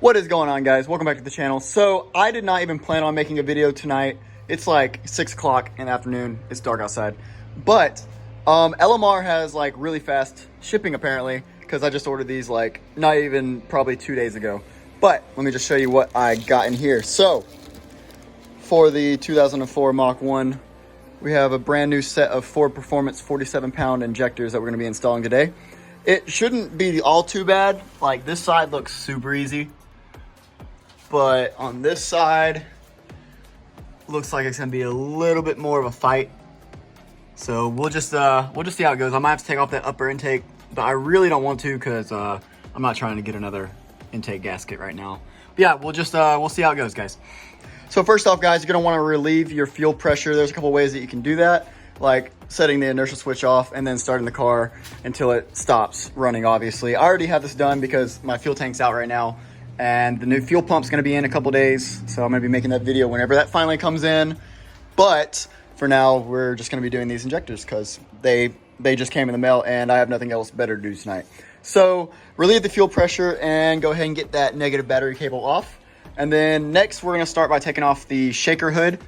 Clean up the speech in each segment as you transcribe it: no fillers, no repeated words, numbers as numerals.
What is going on, guys? Welcome back to the channel. So I did not even plan on making a video tonight. It's like 6 o'clock in the afternoon. It's dark outside. But LMR has like really fast shipping apparently, because I just ordered these like not even probably 2 days ago. But let me just show you what I got in here. So for the 2004 Mach 1, we have a brand new set of Ford Performance 47-pound injectors that we're going to be installing today. It shouldn't be all too bad. Like, this side looks super easy, but on this side looks like it's going to be a little bit more of a fight. So we'll just see how it goes. I might have to take off that upper intake, but I really don't want to because I'm not trying to get another intake gasket right now. But yeah, we'll see how it goes, guys. So first off, guys, you're going to want to relieve your fuel pressure. There's a couple ways that you can do that, like setting the inertial switch off and then starting the car until it stops running, obviously. I already have this done because my fuel tank's out right now, and the new fuel pump's going to be in a couple days, so I'm going to be making that video whenever that finally comes in. But for now, we're just going to be doing these injectors because they just came in the mail and I have nothing else better to do tonight. So relieve the fuel pressure and go ahead and get that negative battery cable off. And then next, we're going to start by taking off the shaker hood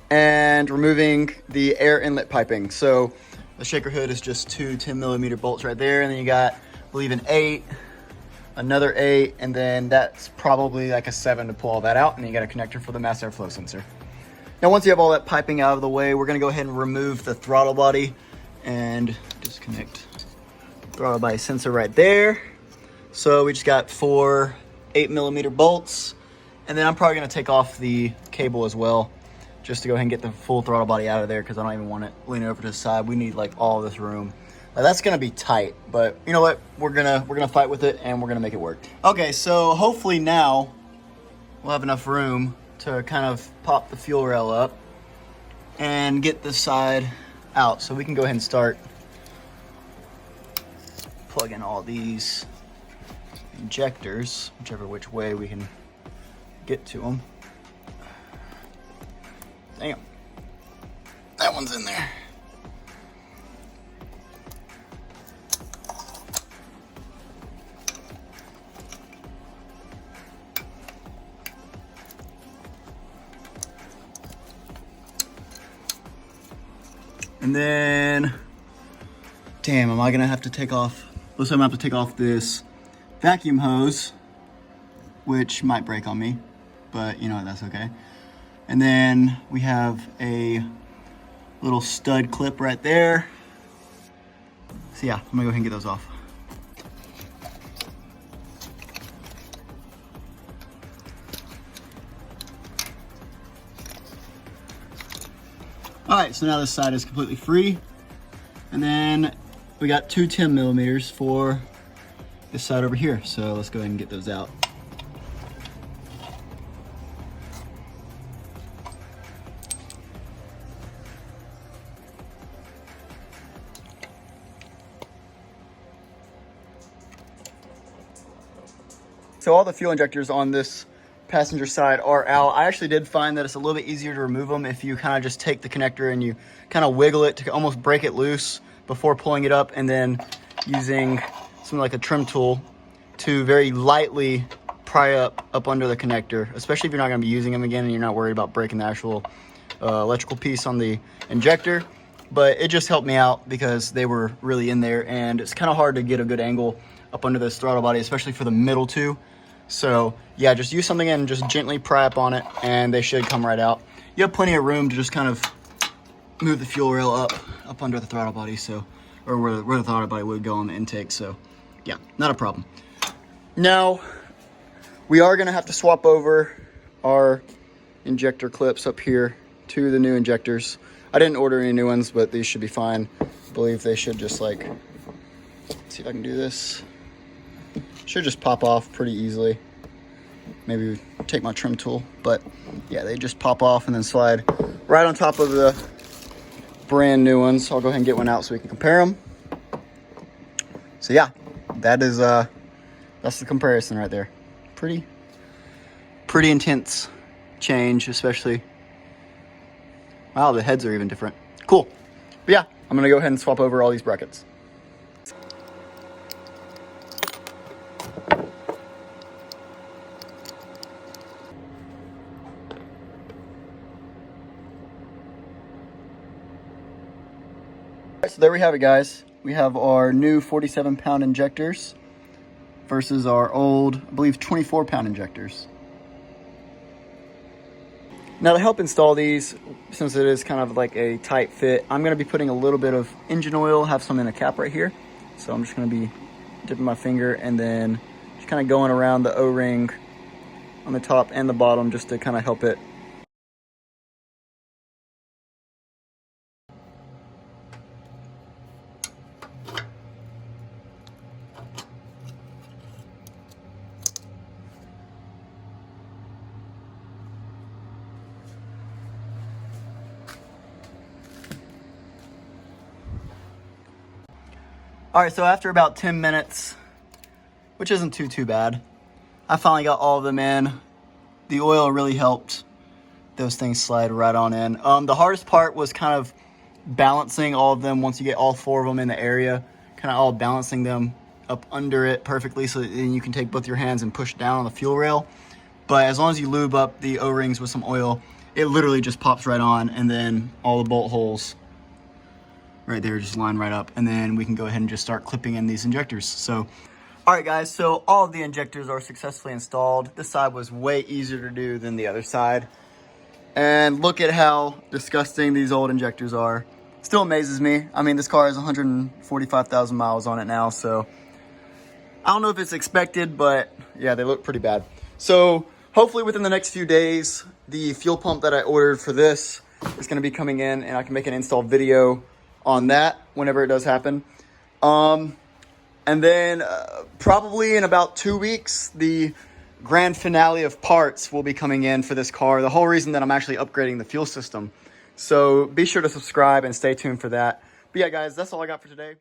and removing the air inlet piping. So the shaker hood is just two 10mm bolts right there. And then you got, I believe, an 8, another 8, and then that's probably like a 7 to pull all that out. And then you got a connector for the mass airflow sensor. Now, once you have all that piping out of the way, we're going to go ahead and remove the throttle body and disconnect the throttle body sensor right there. So we just got 4 8mm bolts. And then I'm probably going to take off the cable as well, just to go ahead and get the full throttle body out of there, because I don't even want it leaning over to the side. We need like all this room. Now, that's going to be tight, but you know what? We're gonna fight with it, and we're gonna make it work. Okay, so hopefully now we'll have enough room to kind of pop the fuel rail up and get this side out, so we can go ahead and start plugging all these injectors, which way we can get to them. Damn, that one's in there. And then, damn, am I gonna have to take off, looks like I'm gonna have to take off this vacuum hose, which might break on me, but you know what, that's okay. And then we have a little stud clip right there. So yeah, I'm gonna go ahead and get those off. All right, so now this side is completely free. And then we got two 10mm for this side over here. So let's go ahead and get those out. So all the fuel injectors on this passenger side are out. I actually did find that it's a little bit easier to remove them if you kind of just take the connector and you kind of wiggle it to almost break it loose before pulling it up, and then using something like a trim tool to very lightly pry up under the connector, especially if you're not going to be using them again and you're not worried about breaking the actual electrical piece on the injector. But it just helped me out because they were really in there, and it's kind of hard to get a good angle up under this throttle body, especially for the middle two. So yeah, just use something and just gently pry up on it and they should come right out. You have plenty of room to just kind of move the fuel rail up under the throttle body, so, or where the throttle body would go on the intake. So yeah, not a problem. Now we are gonna have to swap over our injector clips up here to the new injectors. I didn't order any new ones, but these should be fine. I believe they should just like, let's see if I can do this. Should just pop off pretty easily. Maybe take my trim tool, but yeah, they just pop off and then slide right on top of the brand new ones. I'll go ahead and get one out so we can compare them. So yeah, that's the comparison right there. Pretty intense change, especially. Wow, the heads are even different. Cool. But yeah, I'm gonna go ahead and swap over all these brackets. So there we have it, guys. We have our new 47-pound injectors versus our old, I believe, 24-pound injectors. Now to help install these, since it is kind of like a tight fit, I'm going to be putting a little bit of engine oil, have some in a cap right here. So I'm just going to be dipping my finger and then just kind of going around the O-ring on the top and the bottom just to kind of help it. All right, so after about 10 minutes, which isn't too bad, I finally got all of them in. The oil really helped those things slide right on in. The hardest part was kind of balancing all of them once you get all 4 of them in the area, kind of all balancing them up under it perfectly so that you can take both your hands and push down on the fuel rail. But as long as you lube up the O-rings with some oil, it literally just pops right on, and then all the bolt holes right there just line right up, and then we can go ahead and just start clipping in these injectors. So, all right guys, so all of the injectors are successfully installed. This side was way easier to do than the other side. And look at how disgusting these old injectors are. Still amazes me. I mean, this car has 145,000 miles on it now, so I don't know if it's expected, but yeah, they look pretty bad. So hopefully within the next few days, the fuel pump that I ordered for this is gonna be coming in, and I can make an install video on that whenever it does happen. And then probably in about 2 weeks, the grand finale of parts will be coming in for this car. The whole reason that I'm actually upgrading the fuel system. So be sure to subscribe and stay tuned for that. But yeah, guys, that's all I got for today.